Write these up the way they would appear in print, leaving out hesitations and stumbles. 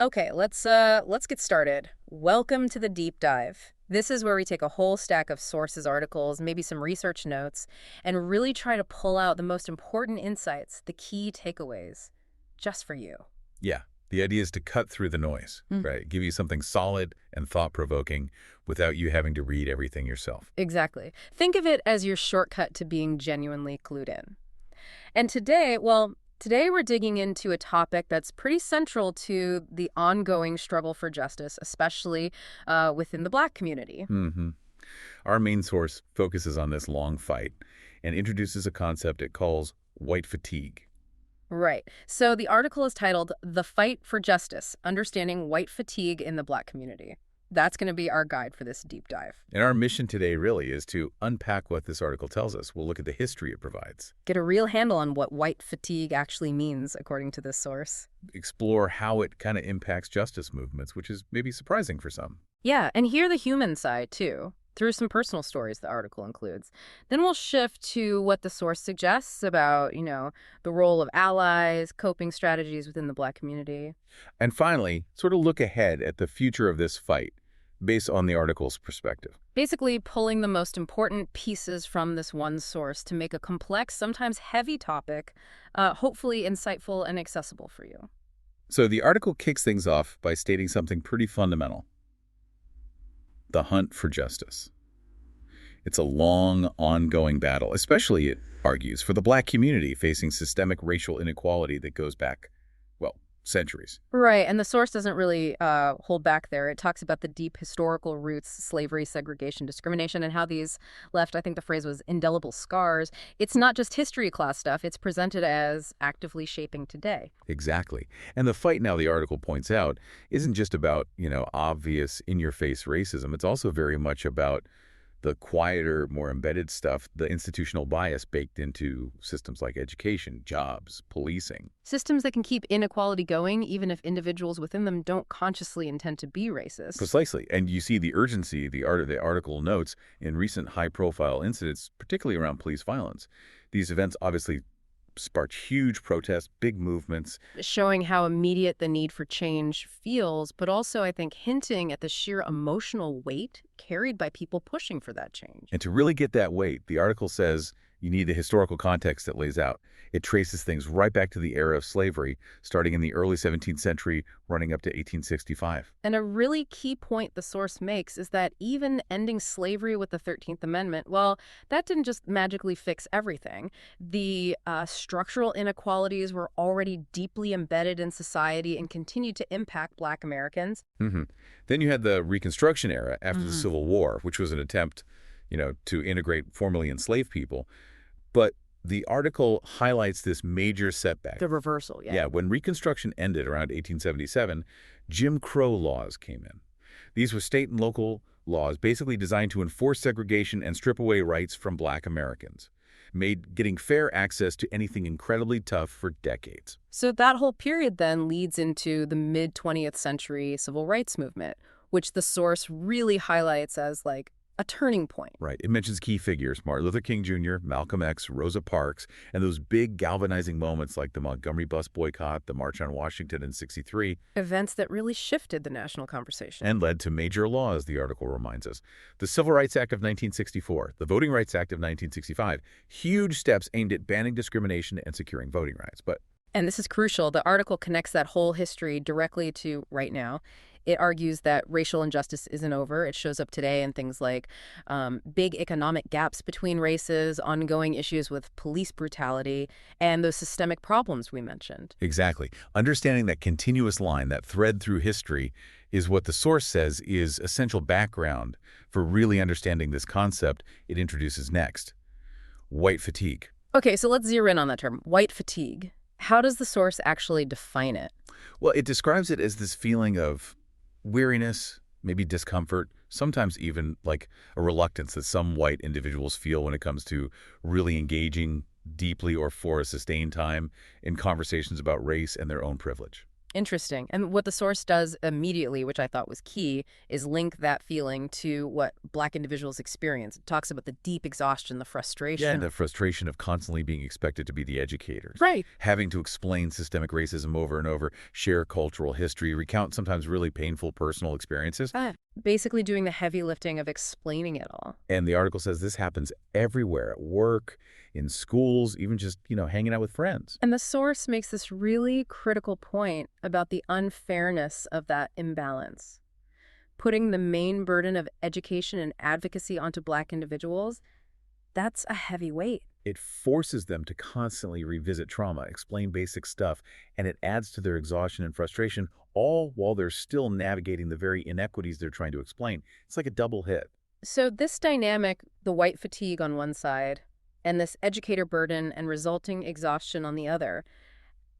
Okay, let's get started. Welcome to the deep dive. This is where we take a whole stack of sources, articles, maybe some research notes, and really try to pull out the most important insights, the key takeaways, just for you. Yeah, the idea is to cut through the noise, Mm. right? Give you something solid and thought-provoking without you having to read everything yourself. Exactly. Think of it as your shortcut to being genuinely clued in. And today we're digging into a topic that's pretty central to the ongoing struggle for justice, especially within the Black community. hmm Our main source focuses on this long fight and introduces a concept it calls white fatigue. Right. So the article is titled "The Fight for Justice: Understanding White Fatigue in the Black Community." That's going to be our guide for this deep dive. And our mission today really is to unpack what this article tells us. We'll look at the history it provides, Get a real handle on what white fatigue actually means, according to this source. explore how it kind of impacts justice movements, which is maybe surprising for some. Yeah, and hear the human side, too, through some personal stories the article includes. Then we'll shift to what the source suggests about, the role of allies, coping strategies within the Black community. And finally, sort of look ahead at the future of this fight based on the article's perspective. Basically, pulling the most important pieces from this one source to make a complex, sometimes heavy topic, hopefully insightful and accessible for you. So the article kicks things off by stating something pretty fundamental: the hunt for justice. It's a long, ongoing battle, especially, it argues, for the Black community facing systemic racial inequality that goes back, well, centuries. Right, and the source doesn't really hold back there. It talks about the deep historical roots, slavery, segregation, discrimination, and how these left, I think the phrase was, indelible scars. It's not just history class stuff. It's presented as actively shaping today. Exactly. And the fight, now the article points out, isn't just about, obvious in-your-face racism. It's also very much about the quieter, more embedded stuff, the institutional bias baked into systems like education, jobs, policing. Systems that can keep inequality going, even if individuals within them don't consciously intend to be racist. Precisely. And you see the urgency, the article notes, in recent high-profile incidents, particularly around police violence. These events obviously sparked huge protests, big movements. Showing how immediate the need for change feels, but also, I think, hinting at the sheer emotional weight carried by people pushing for that change. And to really get that weight, the article says you need the historical context it lays out. It traces things right back to the era of slavery, starting in the early 17th century, running up to 1865. And a really key point the source makes is that even ending slavery with the 13th Amendment, well, that didn't just magically fix everything. The structural inequalities were already deeply embedded in society and continued to impact Black Americans. Then you had the Reconstruction era after the Civil War, which was an attempt, to integrate formerly enslaved people. But the article highlights this major setback. The reversal, yeah. Yeah, when Reconstruction ended around 1877, Jim Crow laws came in. These were state and local laws basically designed to enforce segregation and strip away rights from Black Americans, made getting fair access to anything incredibly tough for decades. So that whole period then leads into the mid-20th century civil rights movement, which the source really highlights as like a turning point. Right. It mentions key figures: Martin Luther King Jr., Malcolm X, Rosa Parks, and those big galvanizing moments like the Montgomery bus boycott, the March on Washington in '63. Events that really shifted the national conversation. And led to major laws, the article reminds us. The Civil Rights Act of 1964, the Voting Rights Act of 1965, huge steps aimed at banning discrimination and securing voting rights. And this is crucial. The article connects that whole history directly to right now. It argues that racial injustice isn't over. It shows up today in things like big economic gaps between races, ongoing issues with police brutality, and those systemic problems we mentioned. Exactly. Understanding that continuous line, that thread through history, is what the source says is essential background for really understanding this concept it introduces next: white fatigue. Okay, so let's zero in on that term, white fatigue. How does the source actually define it? Well, it describes it as this feeling of weariness, maybe discomfort, sometimes even like a reluctance that some white individuals feel when it comes to really engaging deeply or for a sustained time in conversations about race and their own privilege. Interesting. And what the source does immediately, which I thought was key, is link that feeling to what Black individuals experience. It talks about the deep exhaustion, the Yeah, frustration. the frustration of constantly being expected to be the educators, Right. having to explain systemic racism over and over, share cultural history, recount sometimes really painful personal experiences. Basically doing the heavy lifting of explaining it all. And the article says this happens everywhere, at work, in schools, even just, hanging out with friends. And the source makes this really critical point about the unfairness of that imbalance. Putting the main burden of education and advocacy onto Black individuals, that's a heavy weight. It forces them to constantly revisit trauma, explain basic stuff, and it adds to their exhaustion and frustration, all while they're still navigating the very inequities they're trying to explain. It's like a double hit. So this dynamic, the white fatigue on one side, and this educator burden and resulting exhaustion on the other,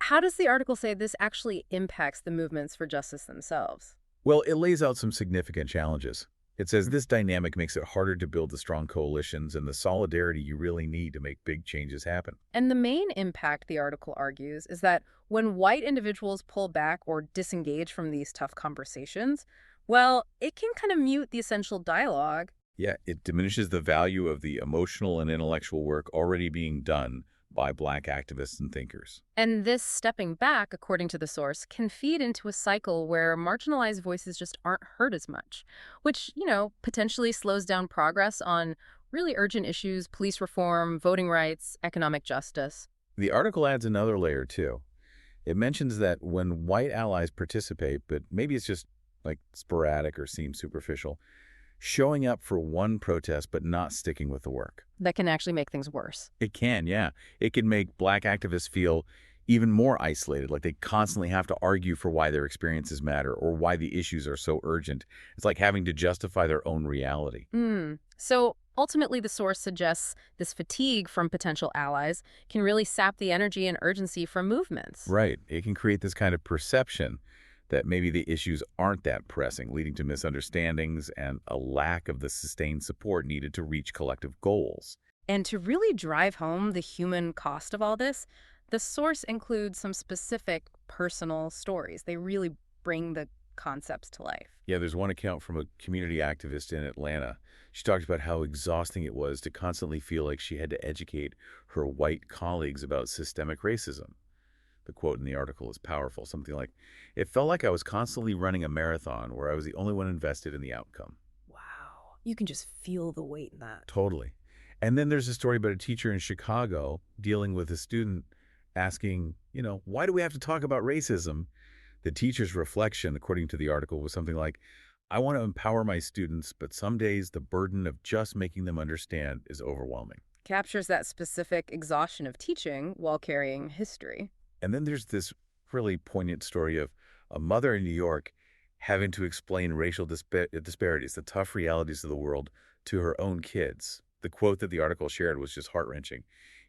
how does the article say this actually impacts the movements for justice themselves? Well, it lays out some significant challenges. It says this dynamic makes it harder to build the strong coalitions and the solidarity you really need to make big changes happen. And the main impact, the article argues, is that when white individuals pull back or disengage from these tough conversations, well, it can kind of mute the essential dialogue. Yeah, it diminishes the value of the emotional and intellectual work already being done by Black activists and thinkers. And this stepping back, according to the source, can feed into a cycle where marginalized voices just aren't heard as much, which, potentially slows down progress on really urgent issues, police reform, voting rights, economic justice. The article adds another layer, too. It mentions that when white allies participate, but maybe it's just like sporadic or seems superficial, showing up for one protest but not sticking with the work. That can actually make things worse. It can, yeah. It can make Black activists feel even more isolated, like they constantly have to argue for why their experiences matter or why the issues are so urgent. It's like having to justify their own reality. So ultimately, the source suggests this fatigue from potential allies can really sap the energy and urgency from movements. Right. It can create this kind of perception that maybe the issues aren't that pressing, leading to misunderstandings and a lack of the sustained support needed to reach collective goals. And to really drive home the human cost of all this, the source includes some specific personal stories. They really bring the concepts to life. Yeah, there's one account from a community activist in Atlanta. She talked about how exhausting it was to constantly feel like she had to educate her white colleagues about systemic racism. The quote in the article is powerful, something like, "It felt like I was constantly running a marathon where I was the only one invested in the outcome." Wow. You can just feel the weight in that. Totally. And then there's a story about a teacher in Chicago dealing with a student asking, why do we have to talk about racism? The teacher's reflection, according to the article, was something like, "I want to empower my students, but some days the burden of just making them understand is overwhelming." Captures that specific exhaustion of teaching while carrying history. And then there's this really poignant story of a mother in New York having to explain racial disparities, the tough realities of the world, to her own kids. The quote that the article shared was just heart-wrenching.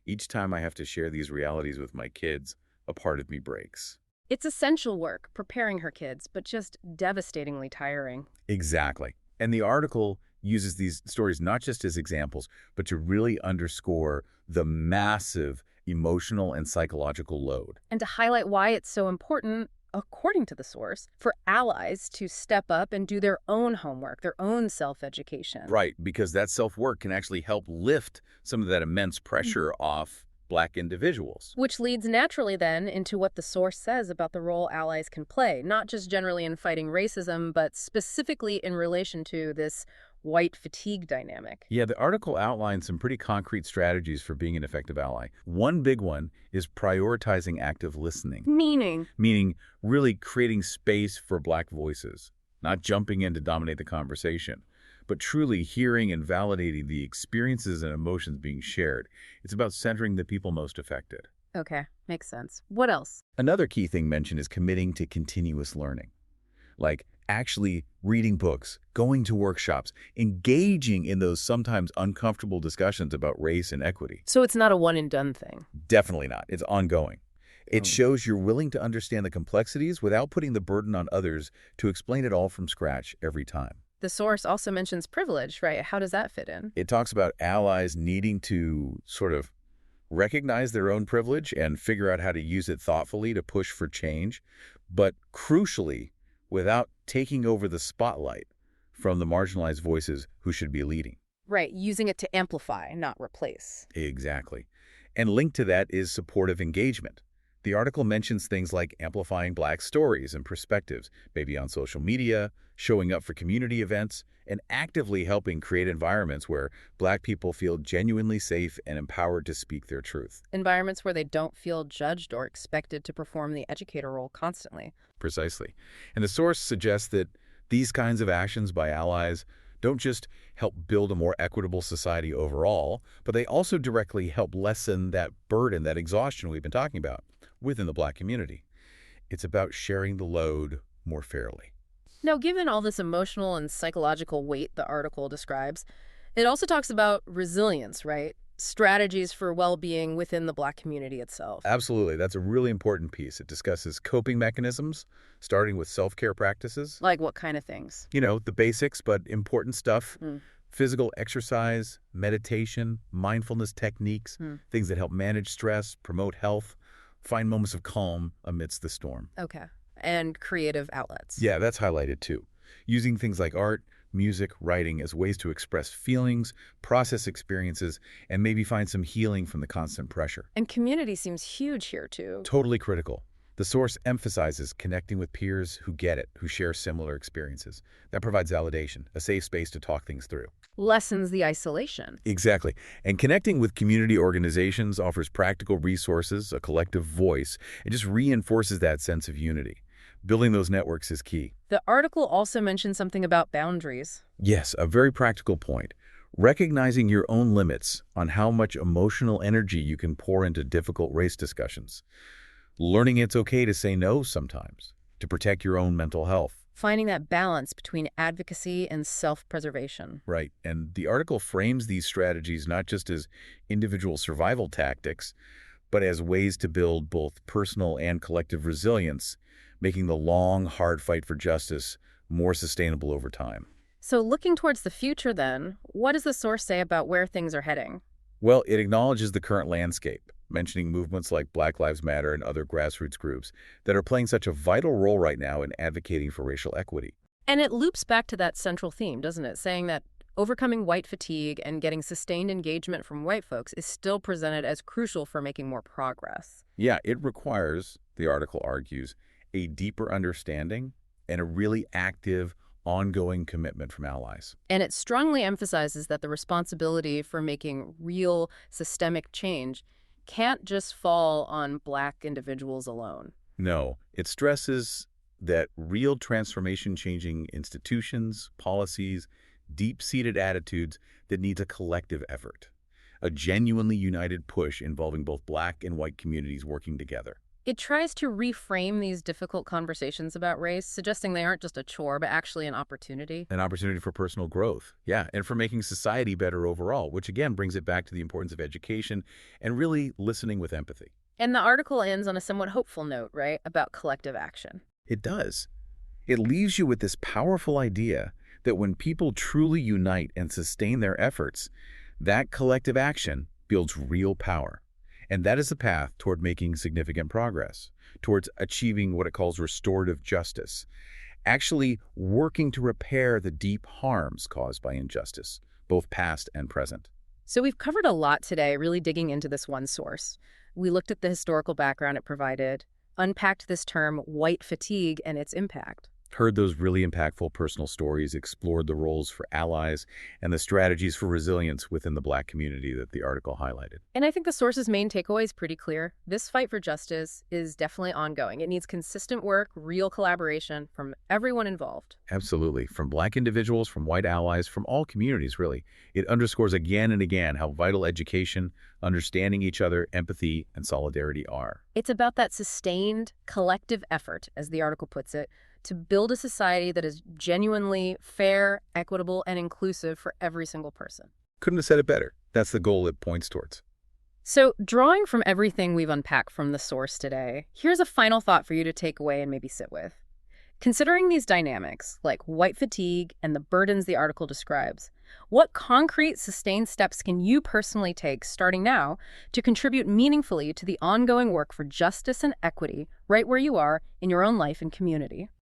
"Each time I have to share these realities with my kids, a part of me breaks." It's essential work, preparing her kids, but just devastatingly tiring. Exactly. And the article uses these stories not just as examples, but to really underscore the massive emotional and psychological load. And to highlight why it's so important, according to the source, for allies to step up and do their own homework, their own self-education. Right, because that self-work can actually help lift some of that immense pressure off Black individuals. Which leads naturally then into what the source says about the role allies can play, not just generally in fighting racism, but specifically in relation to this white fatigue dynamic. Yeah, the article outlines some pretty concrete strategies for being an effective ally. One big one is prioritizing active listening. Meaning really creating space for Black voices, not jumping in to dominate the conversation, but truly hearing and validating the experiences and emotions being shared. It's about centering the people most affected. Okay, makes sense. What else? Another key thing mentioned is committing to continuous learning. Like actually reading books, going to workshops, engaging in those sometimes uncomfortable discussions about race and equity. So it's not a one-and-done thing. Definitely not. It's ongoing. It shows you're willing to understand the complexities without putting the burden on others to explain it all from scratch every time. The source also mentions privilege, right? How does that fit in? It talks about allies needing to sort of recognize their own privilege and figure out how to use it thoughtfully to push for change, but crucially, without taking over the spotlight from the marginalized voices who should be leading. Right, using it to amplify, not replace. Exactly. And linked to that is supportive engagement. The article mentions things like amplifying Black stories and perspectives, maybe on social media, showing up for community events, and actively helping create environments where Black people feel genuinely safe and empowered to speak their truth. Environments where they don't feel judged or expected to perform the educator role constantly. Precisely. And the source suggests that these kinds of actions by allies don't just help build a more equitable society overall, but they also directly help lessen that burden, that exhaustion we've been talking about within the Black community. It's about sharing the load more fairly. Now, given all this emotional and psychological weight the article describes, it also talks about resilience, right? Strategies for well-being within the Black community itself. Absolutely. That's a really important piece. It discusses coping mechanisms, starting with self-care practices. Like what kind of things? You know, the basics, but important stuff. Mm. Physical exercise, meditation, mindfulness techniques, things that help manage stress, promote health, find moments of calm amidst the storm. Okay. And creative outlets. Yeah, that's highlighted too. Using things like art, music, writing as ways to express feelings, process experiences, and maybe find some healing from the constant pressure. And community seems huge here too. Totally critical. The source emphasizes connecting with peers who get it, who share similar experiences. That provides validation, a safe space to talk things through. Lessens the isolation. Exactly. And connecting with community organizations offers practical resources, a collective voice, and just reinforces that sense of unity. Building those networks is key. The article also mentions something about boundaries. Yes, a very practical point. Recognizing your own limits on how much emotional energy you can pour into difficult race discussions. Learning it's okay to say no sometimes, to protect your own mental health. Finding that balance between advocacy and self-preservation. Right, and the article frames these strategies not just as individual survival tactics, but as ways to build both personal and collective resilience, making the long, hard fight for justice more sustainable over time. So looking towards the future then, what does the source say about where things are heading? Well, it acknowledges the current landscape, mentioning movements like Black Lives Matter and other grassroots groups that are playing such a vital role right now in advocating for racial equity. And it loops back to that central theme, doesn't it? Saying that overcoming white fatigue and getting sustained engagement from white folks is still presented as crucial for making more progress. Yeah, it requires, the article argues, a deeper understanding and a really active, ongoing commitment from allies. And it strongly emphasizes that the responsibility for making real systemic change can't just fall on Black individuals alone. No, it stresses that real transformation changing institutions, policies, deep-seated attitudes that needs a collective effort, a genuinely united push involving both Black and white communities working together. It tries to reframe these difficult conversations about race, suggesting they aren't just a chore, but actually an opportunity. An opportunity for personal growth, yeah, and for making society better overall, which again brings it back to the importance of education and really listening with empathy. And the article ends on a somewhat hopeful note, right, about collective action. It does. It leaves you with this powerful idea that when people truly unite and sustain their efforts, that collective action builds real power. And that is the path toward making significant progress, towards achieving what it calls restorative justice, actually working to repair the deep harms caused by injustice, both past and present. So we've covered a lot today, really digging into this one source. We looked at the historical background it provided, unpacked this term white fatigue and its impact. Heard those really impactful personal stories, explored the roles for allies, and the strategies for resilience within the Black community that the article highlighted. And I think the source's main takeaway is pretty clear. This fight for justice is definitely ongoing. It needs consistent work, real collaboration from everyone involved. Absolutely. From Black individuals, from white allies, from all communities, really. It underscores again and again how vital education, understanding each other, empathy, and solidarity are. It's about that sustained collective effort, as the article puts it, to build a society that is genuinely fair, equitable, and inclusive for every single person. Couldn't have said it better. That's the goal it points towards. So, drawing from everything we've unpacked from the source today, here's a final thought for you to take away and maybe sit with. Considering these dynamics, like white fatigue and the burdens the article describes, what concrete, sustained steps can you personally take starting now to contribute meaningfully to the ongoing work for justice and equity right where you are in your own life and community?